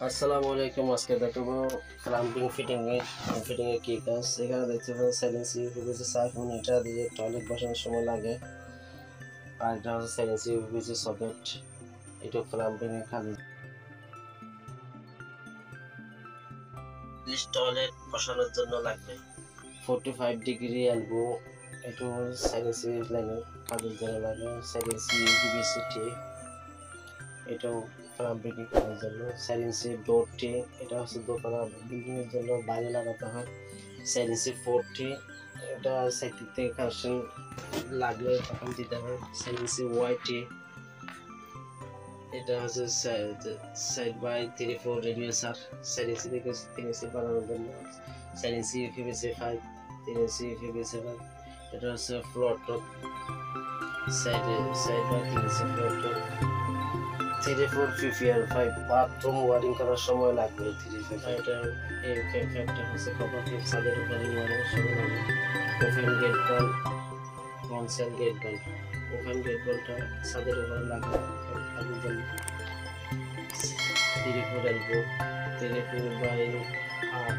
আসসালামু আলাইকুম। আজকে দেখাবো ক্লাম্পিং ফিটিং এর কি কাজ। এখানে দেখতে পাবেন সাইলেন্সি ইউপিভিসি সাইফোন, এটা দিয়ে টয়লেট বসানোর সময় লাগে। আর এটা হচ্ছে সাইলেন্সি ইউপিভিসি সকেট, এটা ক্লাম্পিং এর কাজে। টয়লেট বসানোর জন্য লাগবে 45 ডিগ্রি এলবো, এটা সাইলেন্সি লাইনের কাজের জন্য লাগে। সাইলেন্সি ইউপিভিসি টি, এটাও ক্লাম্পিং করার জন্য। সাইলেন্সি ডোরটি, এটা হচ্ছে দোতলা বিল্ডিং এর জন্য বাইরে লাগাতে হয়। সাইলেন্সি 40, এটা সাইড থেকে কানেকশন লাগলে তখন দিতে হয়। সাইলেন্সি ওয়াইটি, এটা হচ্ছে সাইড বাই 34 রেডিয়াসার, সাইলেন্সি থেকে 3 ইঞ্চি বানানোর জন্য। সাইলেন্সি ইউপিভিসি 5, 3 ইঞ্চি ইউপিভিসি 5, এটা হচ্ছে floor top, side by 3 inch floor top. 34 PPR 5, bathroom wiring করার সময় লাগবে 35। এটা এই ফ্যাক্টর হচ্ছে কপার ফিল, ছাদের উপরে ওয়ারিং সময় লাগবে। Open gate ball, conceal gate ball, open gate বলটা ছাদের উপরে লাগবে কাজের জন্য। 34 elbow, 34 by half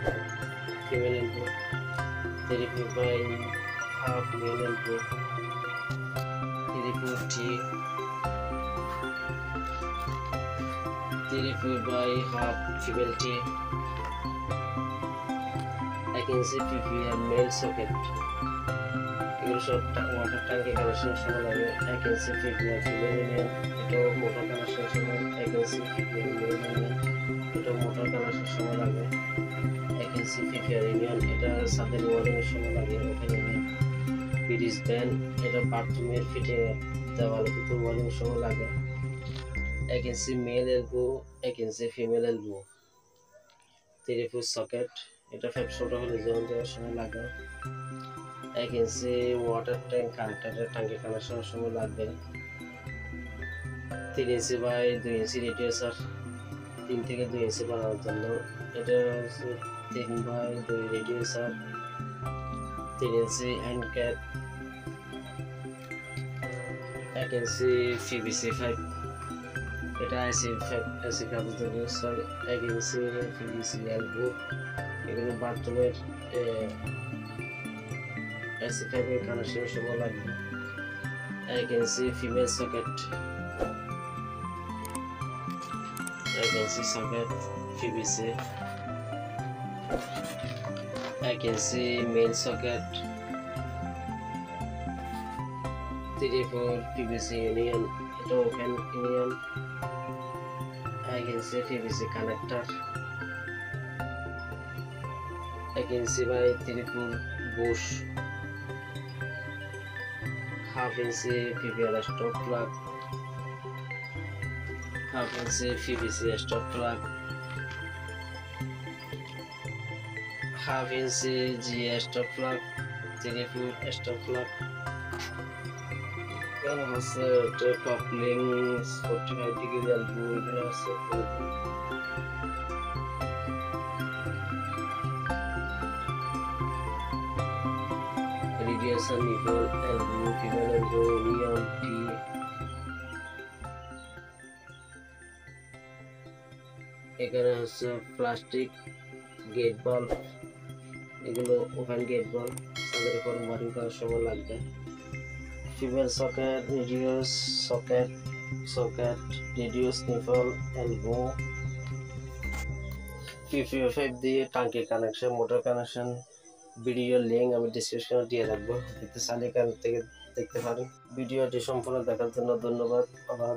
female elbow, 34 by half male elbow, 34 tee, 34 by half female tee, 1 inch PPR male socket. এগুলো সব ওয়াটার ট্যাঙ্কে কানেকশনের সময় লাগে। 1 ইঞ্চি PPR ফিমেল ইউনিয়ন, এটাও মোটর কানেকশনের সময়। 1 ইঞ্চি PPR মেল ইউনিয়ন, এটাও মোটর কানেকশনের সময় লাগে। 1 ইঞ্চি PPR ইউনিয়ন, এটা ছাদের ওয়ারিং এর সময় লাগে। ওখানে ব্রিজ ব্যান, এটা বাথরুমের ফিটিং দেওয়ালে কিন্তু ওয়ারিং এর সময় লাগে। 1 inch mail elbow, 1 inch female elbow, 34 socket, এটা 5 ছোট হলে যেমন দেওয়ার সময় লাগে। 1 ইঞ্চি ওয়াটার ট্যাঙ্ক কানেক্টরের ট্যাঙ্কে কানেকশনের সময় লাগবে। 3 ইঞ্চি বাই 2 ইঞ্চি রেডিয়াসার, 3 থেকে 2 ইঞ্চি বানানোর জন্য। এটা হচ্ছে 3 by 2 reducer, 3 inch hand cap, 1 inch PVC 5, এটা এসি কাজের জন্য। 1 ইঞ্চি PVC এলবো, এগুলো বাথরুমের এসি পাইপের কানেকশনের সময় লাগবে। 1 inch female socket, 1 inch socket PVC, 1 inch male socket, 34 PVC union, এটা open union, 1 inch PVC connector, 1 inch by 34 bush, half inch PPR stop plug, half inch PVC stop plug, half inch GA stop plug, 34 stop plug. এখানে হচ্ছে coupling 45 degree elbow, এখানে হচ্ছে radiation nipple elbow, female elbow, নিয়ন tee. এখানে হচ্ছে plastic gate বাল্ব, এগুলো open gate বাল্ব, তাদের উপর ওয়ারিং করার সময় লাগবে। Female socket, reduce socket, reduce nipple elbow, PPR 5 দিয়ে টাঙ্কি connection, motor connection. Video link আমি ডিসক্রিপশনে দিয়ে রাখবো, দেখতে চাইলে এখান থেকে দেখতে পারেন। ভিডিওটি সম্পূর্ণ দেখার জন্য ধন্যবাদ। আবার